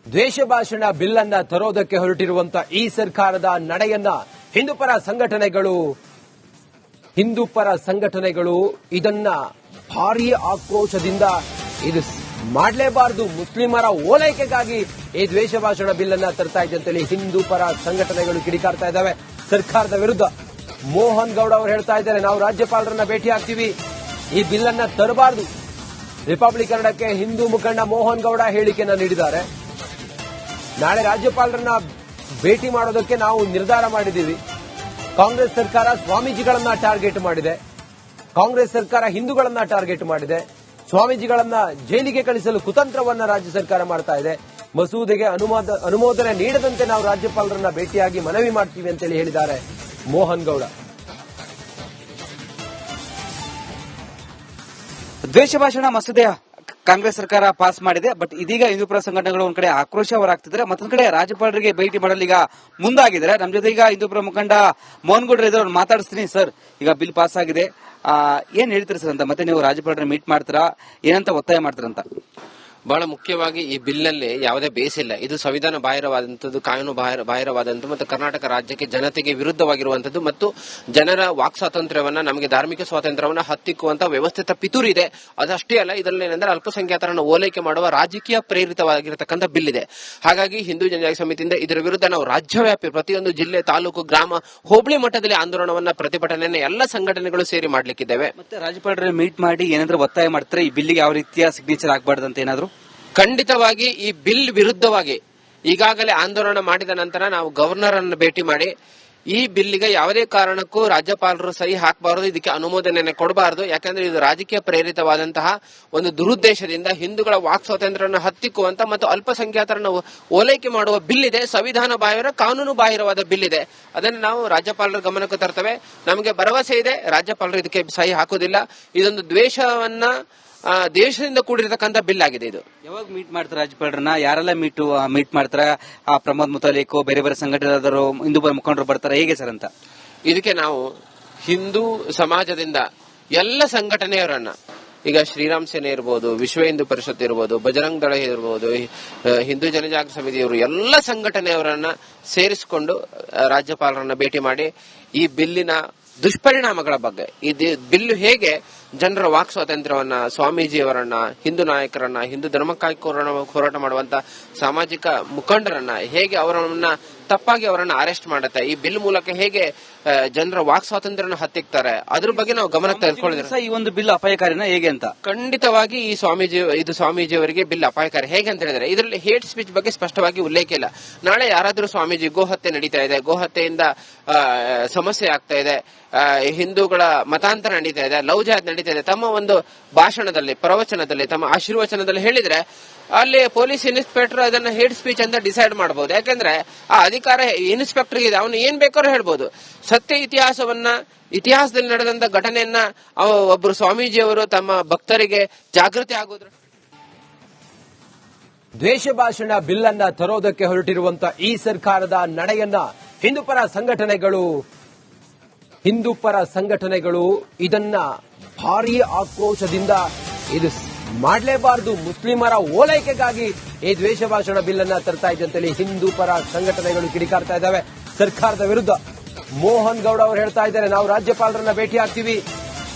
ದ್ವೇಷ ಭಾಷಣ ಬಿಲ್ ಅನ್ನ ತರೋದಕ್ಕೆ ಹೊರಟಿರುವಂತಹ ಈ ಸರ್ಕಾರದ ನಡೆಯನ್ನ ಹಿಂದೂಪರ ಸಂಘಟನೆಗಳು ಇದನ್ನ ಭಾರೀ ಆಕ್ರೋಶದಿಂದ ಇದು ಮಾಡಲೇಬಾರದು, ಮುಸ್ಲಿಮರ ಓಲೈಕೆಗಾಗಿ ಈ ದ್ವೇಷ ಭಾಷಣ ಬಿಲ್ ಅನ್ನ ತರ್ತಾ ಇದೆ ಅಂತೇಳಿ ಹಿಂದೂಪರ ಸಂಘಟನೆಗಳು ಕಿಡಿಕಾರ್ತಾ ಇದ್ದಾವೆ ಸರ್ಕಾರದ ವಿರುದ್ಧ. ಮೋಹನ್ ಗೌಡ ಅವರು ಹೇಳ್ತಾ ಇದ್ದಾರೆ, ನಾವು ರಾಜ್ಯಪಾಲರನ್ನ ಭೇಟಿ ಆಗ್ತೀವಿ, ಈ ಬಿಲ್ ಅನ್ನ ತರಬಾರದು. ರಿಪಬ್ಲಿಕನ್ನಡಕ್ಕೆ ಹಿಂದೂ ಮುಖಂಡ ಮೋಹನ್ ಗೌಡ ಹೇಳಿಕೆಯನ್ನ ನೀಡಿದ್ದಾರೆ. ನಾಳೆ ರಾಜ್ಯಪಾಲರನ್ನ ಭೇಟಿ ಮಾಡೋದಕ್ಕೆ ನಾವು ನಿರ್ಧಾರ ಮಾಡಿದ್ದೀವಿ. ಕಾಂಗ್ರೆಸ್ ಸರ್ಕಾರ ಸ್ವಾಮೀಜಿಗಳನ್ನ ಟಾರ್ಗೆಟ್ ಮಾಡಿದೆ, ಕಾಂಗ್ರೆಸ್ ಸರ್ಕಾರ ಹಿಂದೂಗಳನ್ನ ಟಾರ್ಗೆಟ್ ಮಾಡಿದೆ, ಸ್ವಾಮೀಜಿಗಳನ್ನ ಜೈಲಿಗೆ ಕಳಿಸಲು ಕುತಂತ್ರವನ್ನ ರಾಜ್ಯ ಸರ್ಕಾರ ಮಾಡ್ತಾ ಇದೆ. ಮಸೂದೆಗೆ ಅನುಮೋದನೆ ನೀಡದಂತೆ ನಾವು ರಾಜ್ಯಪಾಲರನ್ನ ಭೇಟಿಯಾಗಿ ಮನವಿ ಮಾಡ್ತೀವಿ ಅಂತೇಳಿ ಹೇಳಿದ್ದಾರೆ ಮೋಹನ್ ಗೌಡ. ದ್ವೇಷ ಭಾಷಣ ಮಸೂದೆ ಕಾಂಗ್ರೆಸ್ ಸರ್ಕಾರ ಪಾಸ್ ಮಾಡಿದೆ. ಬಟ್ ಇದೀಗ ಹಿಂದೂಪರ ಸಂಘಟನೆಗಳು ಒಂದ್ ಕಡೆ ಆಕ್ರೋಶ ಹೊರಹಾಗ್ತಿದ್ದಾರೆ, ಮತ್ತೊಂದ್ ಕಡೆ ರಾಜ್ಯಪಾಲರಿಗೆ ಭೇಟಿ ಮಾಡಲು ಈಗ ಮುಂದಾಗಿದ್ದಾರೆ. ನಮ್ಮ ಜೊತೆ ಈಗ ಹಿಂದೂಪರ ಮುಖಂಡ ಮೋಹನ್ ಗೌಡ್ರು ಇದ್ರು, ಮಾತಾಡಿಸ್ತೀನಿ. ಸರ್, ಈಗ ಬಿಲ್ ಪಾಸ್ ಆಗಿದೆ, ಏನ್ ಹೇಳ್ತೀರಿ ಸರ್ ಅಂತ? ಮತ್ತೆ ನೀವು ರಾಜ್ಯಪಾಲರ ಮೀಟ್ ಮಾಡ್ತೀರಾ, ಏನಂತ ಒತ್ತಾಯ ಮಾಡ್ತೀರಂತ? ಬಹಳ ಮುಖ್ಯವಾಗಿ ಈ ಬಿಲ್ ನಲ್ಲಿ ಯಾವುದೇ ಬೇಸ್ ಇಲ್ಲ. ಇದು ಸಂವಿಧಾನ ಬಾಹಿರವಾದಂತದ್ದು, ಕಾನೂನು ಬಾಹಿರವಾದಂತದ್ದು ಮತ್ತು ಕರ್ನಾಟಕ ರಾಜ್ಯಕ್ಕೆ ಜನತೆಗೆ ವಿರುದ್ಧವಾಗಿರುವಂತದ್ದು ಮತ್ತು ಜನರ ವಾಕ್ ಸ್ವಾತಂತ್ರ್ಯವನ್ನ, ನಮಗೆ ಧಾರ್ಮಿಕ ಸ್ವಾತಂತ್ರ್ಯವನ್ನ ಹತ್ತಿಕ್ಕುವಂತ ವ್ಯವಸ್ಥಿತ ಪಿತೂರಿ ಇದೆ. ಅದಷ್ಟೇ ಅಲ್ಲ, ಇದರಲ್ಲಿ ಏನಂದ್ರೆ ಅಲ್ಪಸಂಖ್ಯಾತರನ್ನು ಓಲೈಕೆ ಮಾಡುವ ರಾಜಕೀಯ ಪ್ರೇರಿತವಾಗಿರತಕ್ಕಂಥ ಬಿಲ್ ಇದೆ. ಹಾಗಾಗಿ ಹಿಂದೂ ಜನಜಾಗೃತಿ ಸಮಿತಿಯಿಂದ ಇದರ ವಿರುದ್ಧ ನಾವು ರಾಜ್ಯವ್ಯಾಪಿ ಪ್ರತಿಯೊಂದು ಜಿಲ್ಲೆ, ತಾಲೂಕು, ಗ್ರಾಮ, ಹೋಬಳಿ ಮಟ್ಟದಲ್ಲಿ ಆಂದೋಲನವನ್ನ, ಪ್ರತಿಭಟನೆಯನ್ನ ಎಲ್ಲ ಸಂಘಟನೆಗಳು ಸೇರಿ ಮಾಡ್ಲಿಕ್ಕಿದ್ದೇವೆ. ಮತ್ತೆ ರಾಜ್ಯಪಾಲರ ಮೀಟ್ ಮಾಡಿ ಏನಾದ್ರೂ ಒತ್ತಾಯ ಮಾಡ್ತಾರೆ, ಈ ಬಿಲ್ಗೆ ಯಾವ ರೀತಿಯ ಸಿಗ್ನೇಚರ್ ಆಗಬಾರ್ದು ಅಂತ ಏನಾದ್ರು? ಖಂಡಿತವಾಗಿ ಈ ಬಿಲ್ ವಿರುದ್ಧವಾಗಿ ಈಗಾಗಲೇ ಆಂದೋಲನ ಮಾಡಿದ ನಂತರ ನಾವು ಗವರ್ನರ್ ಅನ್ನು ಭೇಟಿ ಮಾಡಿ ಈ ಬಿಲ್ಗೆ ಯಾವುದೇ ಕಾರಣಕ್ಕೂ ರಾಜ್ಯಪಾಲರು ಸಹಿ ಹಾಕಬಾರದು, ಇದಕ್ಕೆ ಅನುಮೋದನೆ ಕೊಡಬಾರದು. ಯಾಕಂದ್ರೆ ಇದು ರಾಜಕೀಯ ಪ್ರೇರಿತವಾದಂತಹ ಒಂದು ದುರುದ್ದೇಶದಿಂದ ಹಿಂದೂಗಳ ವಾಕ್ ಸ್ವಾತಂತ್ರ್ಯವನ್ನು ಹತ್ತಿಕ್ಕುವಂತ ಮತ್ತು ಅಲ್ಪಸಂಖ್ಯಾತರನ್ನು ಓಲೈಕೆ ಮಾಡುವ ಬಿಲ್ ಇದೆ. ಸಂವಿಧಾನ ಬಾಹಿರ, ಕಾನೂನು ಬಾಹಿರವಾದ ಬಿಲ್ ಇದೆ. ಅದನ್ನು ನಾವು ರಾಜ್ಯಪಾಲರ ಗಮನಕ್ಕೆ ತರ್ತೇವೆ. ನಮಗೆ ಭರವಸೆ ಇದೆ, ರಾಜ್ಯಪಾಲರು ಇದಕ್ಕೆ ಸಹಿ ಹಾಕುವುದಿಲ್ಲ. ಇದೊಂದು ದ್ವೇಷವನ್ನ, ದೇಶದಿಂದ ಕೂಡಿರತಕ್ಕಂಥ ಬಿಲ್ ಆಗಿದೆ. ಇದು ಯಾವಾಗ ಮೀಟ್ ಮಾಡ್ತಾರೆ ರಾಜ್ಯಪಾಲರನ್ನ? ಯಾರೆಲ್ಲ ಮೀಟ್ ಮಾಡ್ತಾರ? ಪ್ರಮೋದ್ ಮುತಾಲಿಕ್, ಬೇರೆ ಬೇರೆ ಸಂಘಟನೆದಾರರು, ಹಿಂದೂ ಮುಖಂಡರು ಬರ್ತಾರೆ, ಹೇಗೆ ಸರ್ ಅಂತ? ಇದಕ್ಕೆ ನಾವು ಹಿಂದೂ ಸಮಾಜದಿಂದ ಎಲ್ಲ ಸಂಘಟನೆಯವರನ್ನ, ಈಗ ಶ್ರೀರಾಮ್ ಸೇನೆ ಇರಬಹುದು, ವಿಶ್ವ ಹಿಂದೂ ಪರಿಷತ್ ಇರಬಹುದು, ಬಜರಂಗ್ ದಳ ಇರಬಹುದು, ಹಿಂದೂ ಜನಜಾಗೃತಿ ಸಮಿತಿಯವರು, ಎಲ್ಲ ಸಂಘಟನೆಯವರನ್ನ ಸೇರಿಸಿಕೊಂಡು ರಾಜ್ಯಪಾಲರನ್ನ ಭೇಟಿ ಮಾಡಿ ಈ ಬಿಲ್ಲಿನ ದುಷ್ಪರಿಣಾಮಗಳ ಬಗ್ಗೆ, ಈ ಬಿಲ್ಲು ಹೇಗೆ ಜನರ ವಾಕ್ ಸ್ವಾತಂತ್ರ್ಯವನ್ನ, ಸ್ವಾಮೀಜಿಯವರನ್ನ, ಹಿಂದೂ ನಾಯಕರನ್ನ, ಹಿಂದೂ ಧರ್ಮಕ್ಕಾಗಿ ಹೋರಾಟ ಮಾಡುವಂತ ಸಾಮಾಜಿಕ ಮುಖಂಡರನ್ನ ಹೇಗೆ ಅವರನ್ನ ತಪ್ಪಾಗಿ ಅವರನ್ನ ಅರೆಸ್ಟ್ ಮಾಡುತ್ತೆ, ಈ ಬಿಲ್ ಮೂಲಕ ಹೇಗೆ ಜನರ ವಾಕ್ ಸ್ವಾತಂತ್ರ್ಯನ ಹತ್ತಿಕ್ತಾರೆ, ಅದ್ರ ಬಗ್ಗೆ ನಾವು ಗಮನ ತೆಗೆದುಕೊಳ್ಳಿದ್ರೆ ಈ ಒಂದು ಬಿಲ್ ಅಪಾಯಕಾರಿನ ಹೇಗೆ ಅಂತ? ಖಂಡಿತವಾಗಿ ಈ ಸ್ವಾಮೀಜಿಯವರಿಗೆ ಬಿಲ್ ಅಪಾಯಕಾರಿ. ಹೇಗೆ ಅಂತ ಹೇಳಿದ್ರೆ, ಇದರಲ್ಲಿ ಹೇಟ್ ಸ್ಪೀಚ್ ಬಗ್ಗೆ ಸ್ಪಷ್ಟವಾಗಿ ಉಲ್ಲೇಖ ಇಲ್ಲ. ನಾಳೆ ಯಾರಾದ್ರೂ ಸ್ವಾಮೀಜಿ ಗೋಹತ್ಯೆ ನಡೀತಾ ಇದೆ, ಗೋಹತ್ಯೆಯಿಂದ ಸಮಸ್ಯೆ ಆಗ್ತಾ ಇದೆ, ಹಿಂದೂಗಳ ಮತಾಂತರ ನಡೀತಾ ಇದೆ, ಲವ್ ಜಿಹಾದ್ ನಡೀತಾ ಇದೆ, ತಮ್ಮ ಒಂದು ಭಾಷಣದಲ್ಲಿ, ಪ್ರವಚನದಲ್ಲಿ, ತಮ್ಮ ಆಶೀರ್ವಚನದಲ್ಲಿ ಹೇಳಿದ್ರೆ ಅಲ್ಲಿ ಪೊಲೀಸ್ ಇನ್ಸ್ಪೆಕ್ಟರ್ ಅದನ್ನ ಹೇಟ್ ಸ್ಪೀಚ್ ಅಂತ ಡಿಸೈಡ್ ಮಾಡಬಹುದು. ಯಾಕಂದ್ರೆ ಆ ಅಧಿಕಾರ ಇನ್ಸ್ಪೆಕ್ಟರ್ ಇದೆ, ಅವನು ಏನ್ ಬೇಕಾದ್ರೂ ಹೇಳ್ಬೋದು. ಸತ್ಯ ಇತಿಹಾಸದಲ್ಲಿ ನಡೆದಂತ ಘಟನೆಯನ್ನ ಒಬ್ರು ಸ್ವಾಮೀಜಿಯವರು ತಮ್ಮ ಭಕ್ತರಿಗೆ ಜಾಗೃತಿ ಆಗೋದ್ರ ದ್ವೇಷ ಭಾಷಣ ಬಿಲ್ ಅನ್ನ ತರೋದಕ್ಕೆ ಹೊರಟಿರುವಂತಹ ಈ ಸರ್ಕಾರದ ನಡೆಯನ್ನ ಹಿಂದೂಪರ ಸಂಘಟನೆಗಳು ಇದನ್ನ ಭಾರೀ ಆಕ್ರೋಶದಿಂದ ಇದು ಮಾಡಲೇಬಾರದು, ಮುಸ್ಲಿಮರ ಓಲೈಕೆಗಾಗಿ ಈ ದ್ವೇಷ ಭಾಷಣ ಬಿಲ್ ಅನ್ನ ತರ್ತಾ ಇದೆ ಅಂತೇಳಿ ಹಿಂದೂಪರ ಸಂಘಟನೆಗಳು ಕಿಡಿಕಾರ್ತಾ ಇದ್ದಾವೆ ಸರ್ಕಾರದ ವಿರುದ್ಧ. ಮೋಹನ್ ಗೌಡ ಅವರು ಹೇಳ್ತಾ ಇದ್ದಾರೆ, ನಾವು ರಾಜ್ಯಪಾಲರನ್ನ ಭೇಟಿ ಆಗ್ತೀವಿ,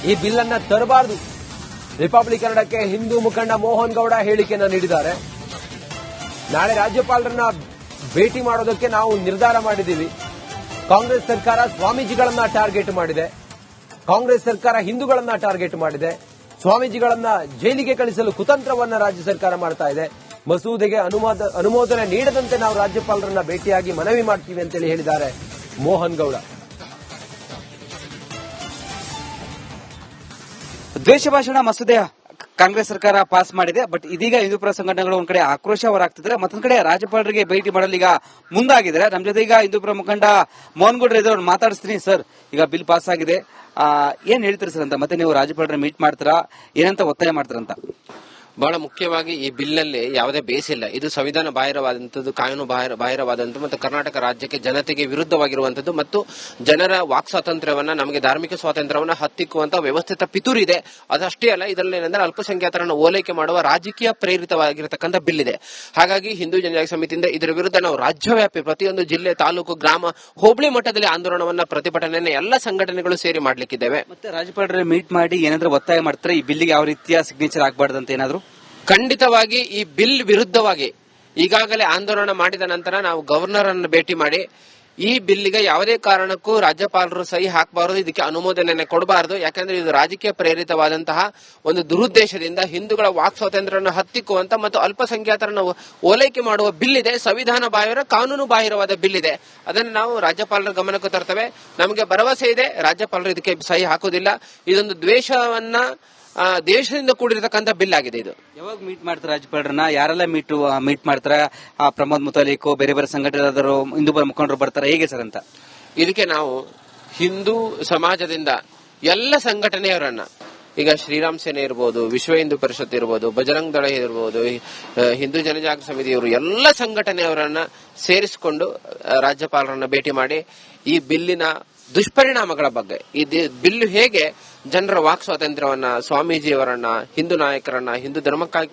ಈ ಬಿಲ್ ಅನ್ನ ತರಬಾರದು. ರಿಪಬ್ಲಿಕನ್ನಡಕ್ಕೆ ಹಿಂದೂ ಮುಖಂಡ ಮೋಹನ್ ಗೌಡ ಹೇಳಿಕೆಯನ್ನ ನೀಡಿದ್ದಾರೆ. ನಾಳೆ ರಾಜ್ಯಪಾಲರನ್ನ ಭೇಟಿ ಮಾಡೋದಕ್ಕೆ ನಾವು ನಿರ್ಧಾರ ಮಾಡಿದ್ದೀವಿ. ಕಾಂಗ್ರೆಸ್ ಸರ್ಕಾರ ಸ್ವಾಮೀಜಿಗಳನ್ನ ಟಾರ್ಗೆಟ್ ಮಾಡಿದೆ, ಕಾಂಗ್ರೆಸ್ ಸರ್ಕಾರ ಹಿಂದೂಗಳನ್ನ ಟಾರ್ಗೆಟ್ ಮಾಡಿದೆ, ಸ್ವಾಮೀಜಿಗಳನ್ನ ಜೈಲಿಗೆ ಕಳಿಸಲು ಕುತಂತ್ರವನ್ನ ರಾಜ್ಯ ಸರ್ಕಾರ ಮಾಡ್ತಾ ಇದೆ. ಮಸೂದೆಗೆ ಅನುಮೋದನೆ ನೀಡದಂತೆ ನಾವು ರಾಜ್ಯಪಾಲರನ್ನ ಭೇಟಿಯಾಗಿ ಮನವಿ ಮಾಡ್ತೀವಿ ಅಂತೇಳಿ ಹೇಳಿದ್ದಾರೆ ಮೋಹನ್ ಗೌಡ. ದ್ವೇಷ ಭಾಷಣ ಮಸೂದೆ ಕಾಂಗ್ರೆಸ್ ಸರ್ಕಾರ ಪಾಸ್ ಮಾಡಿದೆ. ಬಟ್ ಇದೀಗ ಹಿಂದೂಪರ ಸಂಘಟನೆಗಳು ಒಂದ್ ಕಡೆ ಆಕ್ರೋಶ ಹೊರಹಾಗ್ತಿದ್ದಾರೆ, ಮತ್ತೊಂದ್ ಕಡೆ ರಾಜ್ಯಪಾಲರಿಗೆ ಭೇಟಿ ಮಾಡಲು ಈಗ ಮುಂದಾಗಿದ್ದಾರೆ. ನಮ್ಮ ಜೊತೆ ಈಗ ಹಿಂದೂಪರ ಮುಖಂಡ ಮೋಹನ್ ಗೌಡ್ರು ಇದ್ರು, ಮಾತಾಡಿಸ್ತೀನಿ. ಸರ್, ಈಗ ಬಿಲ್ ಪಾಸ್ ಆಗಿದೆ, ಏನ್ ಹೇಳ್ತೀರಿ ಸರ್ ಅಂತ? ಮತ್ತೆ ನೀವು ರಾಜ್ಯಪಾಲರ ಮೀಟ್ ಮಾಡ್ತೀರಾ, ಏನಂತ ಒತ್ತಾಯ ಮಾಡ್ತೀರಂತ? ಬಹಳ ಮುಖ್ಯವಾಗಿ ಈ ಬಿಲ್ನಲ್ಲಿ ಯಾವುದೇ ಬೇಸ್ ಇಲ್ಲ. ಇದು ಸಂವಿಧಾನ ಬಾಹಿರವಾದಂತದ್ದು, ಕಾನೂನು ಬಾಹಿರವಾದಂತದ್ದು ಮತ್ತು ಕರ್ನಾಟಕ ರಾಜ್ಯಕ್ಕೆ ಜನತೆಗೆ ವಿರುದ್ಧವಾಗಿರುವಂತದ್ದು ಮತ್ತು ಜನರ ವಾಕ್ ಸ್ವಾತಂತ್ರ್ಯವನ್ನ, ನಮಗೆ ಧಾರ್ಮಿಕ ಸ್ವಾತಂತ್ರ್ಯವನ್ನ ಹತ್ತಿಕ್ಕುವಂತ ವ್ಯವಸ್ಥಿತ ಪಿತೂರಿ ಇದೆ. ಅದಷ್ಟೇ ಅಲ್ಲ, ಇದರಲ್ಲಿ ಏನಂದ್ರೆ ಅಲ್ಪಸಂಖ್ಯಾತರನ್ನು ಓಲೈಕೆ ಮಾಡುವ ರಾಜಕೀಯ ಪ್ರೇರಿತವಾಗಿರತಕ್ಕಂಥ ಬಿಲ್ ಇದೆ. ಹಾಗಾಗಿ ಹಿಂದೂ ಜನಜಾಗೃತಿ ಸಮಿತಿಯಿಂದ ಇದರ ವಿರುದ್ಧ ನಾವು ರಾಜ್ಯವ್ಯಾಪಿ ಪ್ರತಿಯೊಂದು ಜಿಲ್ಲೆ, ತಾಲೂಕು, ಗ್ರಾಮ, ಹೋಬಳಿ ಮಟ್ಟದಲ್ಲಿ ಆಂದೋಲನವನ್ನ, ಪ್ರತಿಭಟನೆಯನ್ನ ಎಲ್ಲ ಸಂಘಟನೆಗಳು ಸೇರಿ ಮಾಡ್ಲಿಕ್ಕಿದ್ದೇವೆ. ಮತ್ತೆ ರಾಜ್ಯಪಾಲರ ಮೀಟ್ ಮಾಡಿ ಏನಾದ್ರೂ ಒತ್ತಾಯ ಮಾಡ್ತಾರೆ ಈ ಬಿಲ್ಗೆ ಯಾವ ರೀತಿಯ ಸಿಗ್ನೇಚರ್ ಆಗಬಾರ್ದಂತ ಏನಾದ್ರು? ಖಂಡಿತವಾಗಿ ಈ ಬಿಲ್ ವಿರುದ್ಧವಾಗಿ ಈಗಾಗಲೇ ಆಂದೋಲನ ಮಾಡಿದ ನಂತರ ನಾವು ಗವರ್ನರ್ ಅನ್ನು ಭೇಟಿ ಮಾಡಿ ಈ ಬಿಲ್ಗೆ ಯಾವುದೇ ಕಾರಣಕ್ಕೂ ರಾಜ್ಯಪಾಲರು ಸಹಿ ಹಾಕಬಾರದು, ಇದಕ್ಕೆ ಅನುಮೋದನೆ ಕೊಡಬಾರದು. ಯಾಕಂದ್ರೆ ಇದು ರಾಜಕೀಯ ಪ್ರೇರಿತವಾದಂತಹ ಒಂದು ದುರುದ್ದೇಶದಿಂದ ಹಿಂದೂಗಳ ವಾಕ್ ಸ್ವಾತಂತ್ರ್ಯವನ್ನು ಹತ್ತಿಕ್ಕುವಂತ ಮತ್ತು ಅಲ್ಪಸಂಖ್ಯಾತರನ್ನು ಓಲೈಕೆ ಮಾಡುವ ಬಿಲ್ ಇದೆ. ಸಂವಿಧಾನ ಬಾಹಿರ, ಕಾನೂನು ಬಾಹಿರವಾದ ಬಿಲ್ ಇದೆ. ಅದನ್ನು ನಾವು ರಾಜ್ಯಪಾಲರ ಗಮನಕ್ಕೆ ತರ್ತೇವೆ. ನಮಗೆ ಭರವಸೆ ಇದೆ, ರಾಜ್ಯಪಾಲರು ಇದಕ್ಕೆ ಸಹಿ ಹಾಕುವುದಿಲ್ಲ. ಇದೊಂದು ದ್ವೇಷವನ್ನ, ದೇಶದಿಂದ ಕೂಡಿರತಕ್ಕಂಥ ಬಿಲ್ ಆಗಿದೆ. ಇದು ಯಾವಾಗ ಮೀಟ್ ಮಾಡ್ತಾರೆ ರಾಜ್ಯಪಾಲರನ್ನ? ಯಾರೆಲ್ಲ ಮೀಟ್ ಮಾಡ್ತಾರೆ? ಪ್ರಮೋದ್ ಮುತಾಲಿಕ್, ಬೇರೆ ಬೇರೆ ಸಂಘಟನೆದಾರರು, ಹಿಂದೂ ಮುಖಂಡರು ಬರ್ತಾರೆ, ಹೇಗೆ ಸರ್ ಅಂತ? ಇದಕ್ಕೆ ನಾವು ಹಿಂದೂ ಸಮಾಜದಿಂದ ಎಲ್ಲ ಸಂಘಟನೆಯವರನ್ನ, ಈಗ ಶ್ರೀರಾಮ್ ಸೇನೆ ಇರ್ಬೋದು, ವಿಶ್ವ ಹಿಂದೂ ಪರಿಷತ್ ಇರ್ಬೋದು, ಬಜರಂಗ್ ದಳ ಇರ್ಬೋದು, ಹಿಂದೂ ಜನಜಾಗೃತಿ ಸಮಿತಿಯವರು, ಎಲ್ಲ ಸಂಘಟನೆಯವರನ್ನ ಸೇರಿಸಿಕೊಂಡು ರಾಜ್ಯಪಾಲರನ್ನ ಭೇಟಿ ಮಾಡಿ ಈ ಬಿಲ್ಲಿನ ದುಷ್ಪರಿಣಾಮಗಳ ಬಗ್ಗೆ, ಈ ಬಿಲ್ ಹೇಗೆ ಜನರ ವಾಕ್ ಸ್ವಾತಂತ್ರ್ಯವನ್ನ, ಸ್ವಾಮೀಜಿಯವರನ್ನ, ಹಿಂದೂ ನಾಯಕರನ್ನ, ಹಿಂದೂ ಧರ್ಮಕ್ಕಾಗಿ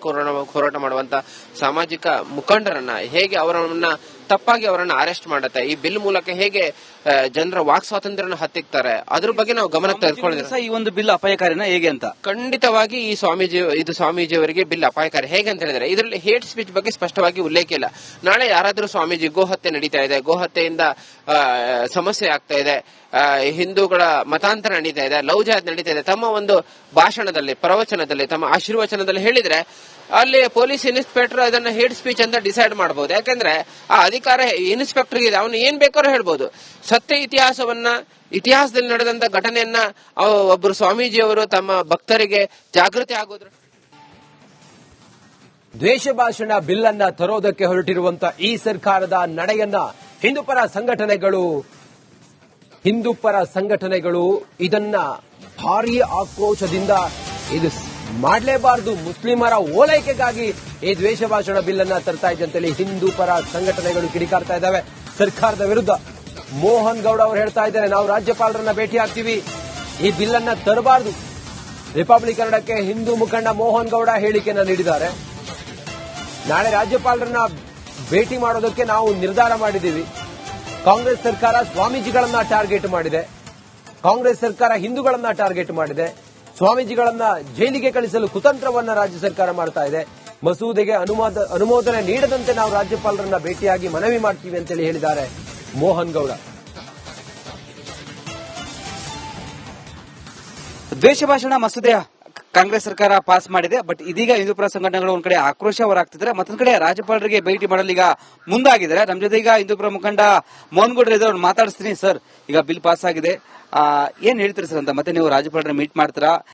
ಹೋರಾಟ ಮಾಡುವಂತ ಸಾಮಾಜಿಕ ಮುಖಂಡರನ್ನ ಹೇಗೆ ಅವರನ್ನ ತಪ್ಪಾಗಿ ಅವರನ್ನ ಅರೆಸ್ಟ್ ಮಾಡುತ್ತೆ, ಈ ಬಿಲ್ ಮೂಲಕ ಹೇಗೆ ಜನರ ವಾಕ್ ಸ್ವಾತಂತ್ರ್ಯನ ಹತ್ತಿಕ್ತಾರೆ, ಅದ್ರ ಬಗ್ಗೆ ನಾವು ಗಮನ ತೆಗೆದುಕೊಂಡಿದ್ದೇವೆ. ಈ ಒಂದು ಬಿಲ್ ಅಪಾಯಕಾರಿನ ಹೇಗೆ ಅಂತ? ಖಂಡಿತವಾಗಿ ಈ ಸ್ವಾಮೀಜಿಯವರಿಗೆ ಬಿಲ್ ಅಪಾಯಕಾರಿ. ಹೇಗೆ ಅಂತ ಹೇಳಿದ್ರೆ ಇದರಲ್ಲಿ ಹೇಟ್ ಸ್ಪೀಚ್ ಬಗ್ಗೆ ಸ್ಪಷ್ಟವಾಗಿ ಉಲ್ಲೇಖ ಇಲ್ಲ. ನಾಳೆ ಯಾರಾದ್ರೂ ಸ್ವಾಮೀಜಿ ಗೋಹತ್ಯೆ ನಡೀತಾ ಇದೆ, ಗೋಹತ್ಯೆಯಿಂದ ಸಮಸ್ಯೆ ಆಗ್ತಾ ಇದೆ, ಹಿಂದೂಗಳ ಮತಾಂತರ ನಡೀತಾ ಇದೆ, ಲವ್ ಜಿಹಾದ್ ನಡೀತಾ ಇದೆ, ತಮ್ಮ ಒಂದು ಭಾಷಣದಲ್ಲಿ, ಪ್ರವಚನದಲ್ಲಿ, ತಮ್ಮ ಆಶೀರ್ವಚನದಲ್ಲಿ ಹೇಳಿದ್ರೆ ಅಲ್ಲಿ ಪೊಲೀಸ್ ಇನ್ಸ್ಪೆಕ್ಟರ್ ಅದನ್ನ ಹೇಟ್ ಸ್ಪೀಚ್ ಅಂತ ಡಿಸೈಡ್ ಮಾಡಬಹುದು. ಯಾಕಂದ್ರೆ ಆ ಅಧಿಕಾರ ಇನ್ಸ್ಪೆಕ್ಟರ್ಗೆ ಇದೆ, ಅವನು ಏನ್ ಬೇಕಾದ್ರೂ ಹೇಳ್ಬೋದು. ಸತ್ಯ ಇತಿಹಾಸದಲ್ಲಿ ನಡೆದಂತ ಘಟನೆಯನ್ನ ಒಬ್ಬರು ಸ್ವಾಮೀಜಿಯವರು ತಮ್ಮ ಭಕ್ತರಿಗೆ ಜಾಗೃತಿ ಆಗೋದ್ರ ದ್ವೇಷ ಭಾಷಣ ಬಿಲ್ ಅನ್ನ ತರೋದಕ್ಕೆ ಹೊರಟಿರುವಂತ ಈ ಸರ್ಕಾರದ ನಡೆಯನ್ನ ಹಿಂದೂಪರ ಸಂಘಟನೆಗಳು ಇದನ್ನ ಭಾರೀ ಆಕ್ರೋಶದಿಂದ ಇದು ಮಾಡಲೇಬಾರದು, ಮುಸ್ಲಿಮರ ಓಲೈಕೆಗಾಗಿ ಈ ದ್ವೇಷ ಭಾಷಣ ಬಿಲ್ ಅನ್ನ ತರ್ತಾ ಇದೆ ಅಂತೇಳಿ ಹಿಂದೂಪರ ಸಂಘಟನೆಗಳು ಕಿಡಿಕಾರ್ತಾ ಇದ್ದಾವೆ ಸರ್ಕಾರದ ವಿರುದ್ಧ. ಮೋಹನ್ ಗೌಡ ಅವರು ಹೇಳ್ತಾ ಇದ್ದಾರೆ, ನಾವು ರಾಜ್ಯಪಾಲರನ್ನ ಭೇಟಿ ಆಗ್ತೀವಿ, ಈ ಬಿಲ್ ಅನ್ನ ತರಬಾರದು. ರಿಪಬ್ಲಿಕ್ ಕನ್ನಡಕ್ಕೆ ಹಿಂದೂ ಮುಖಂಡ ಮೋಹನ್ ಗೌಡ ಹೇಳಿಕೆಯನ್ನ ನೀಡಿದ್ದಾರೆ. ನಾಳೆ ರಾಜ್ಯಪಾಲರನ್ನ ಭೇಟಿ ಮಾಡೋದಕ್ಕೆ ನಾವು ನಿರ್ಧಾರ ಮಾಡಿದ್ದೀವಿ. ಕಾಂಗ್ರೆಸ್ ಸರ್ಕಾರ ಸ್ವಾಮೀಜಿಗಳನ್ನ ಟಾರ್ಗೆಟ್ ಮಾಡಿದೆ, ಕಾಂಗ್ರೆಸ್ ಸರ್ಕಾರ ಹಿಂದೂಗಳನ್ನ ಟಾರ್ಗೆಟ್ ಮಾಡಿದೆ, ಸ್ವಾಮೀಜಿಗಳನ್ನ ಜೈಲಿಗೆ ಕಳಿಸಲು ಕುತಂತ್ರವನ್ನ ರಾಜ್ಯ ಸರ್ಕಾರ ಮಾಡ್ತಾ ಇದೆ. ಮಸೂದೆಗೆ ಅನುಮೋದನೆ ನೀಡದಂತೆ ನಾವು ರಾಜ್ಯಪಾಲರನ್ನ ಭೇಟಿಯಾಗಿ ಮನವಿ ಮಾಡ್ತೀವಿ ಅಂತೇಳಿ ಹೇಳಿದ್ದಾರೆ ಮೋಹನ್ ಗೌಡ. ದ್ವೇಷ ಭಾಷಣ ಮಸೂದೆ ಕಾಂಗ್ರೆಸ್ ಸರ್ಕಾರ ಪಾಸ್ ಮಾಡಿದೆ. ಬಟ್ ಇದೀಗ ಹಿಂದೂಪರ ಸಂಘಟನೆಗಳು ಒಂದ್ ಕಡೆ ಆಕ್ರೋಶ ಹೊರಾಗ್ತಿದ್ದಾರೆ, ಮತ್ತೊಂದ್ ಕಡೆ ರಾಜ್ಯಪಾಲರಿಗೆ ಭೇಟಿ ಮಾಡಲು ಈಗ ಮುಂದಾಗಿದ್ದಾರೆ. ನಮ್ಮ ಜೊತೆ ಈಗ ಹಿಂದೂಪರ ಮುಖಂಡ ಮೋಹನ್ ಗೌಡ್ರು ಇದ್ರು, ಮಾತಾಡಿಸ್ತೀನಿ. ಸರ್, ಈಗ ಬಿಲ್ ಪಾಸ್ ಆಗಿದೆ, ಏನ್ ಹೇಳ್ತೀರಿ ಸರ್ ಅಂತ? ಮತ್ತೆ ನೀವು ರಾಜ್ಯಪಾಲರನ್ನ ಮೀಟ್ ಮಾಡ್ತೀರಾ?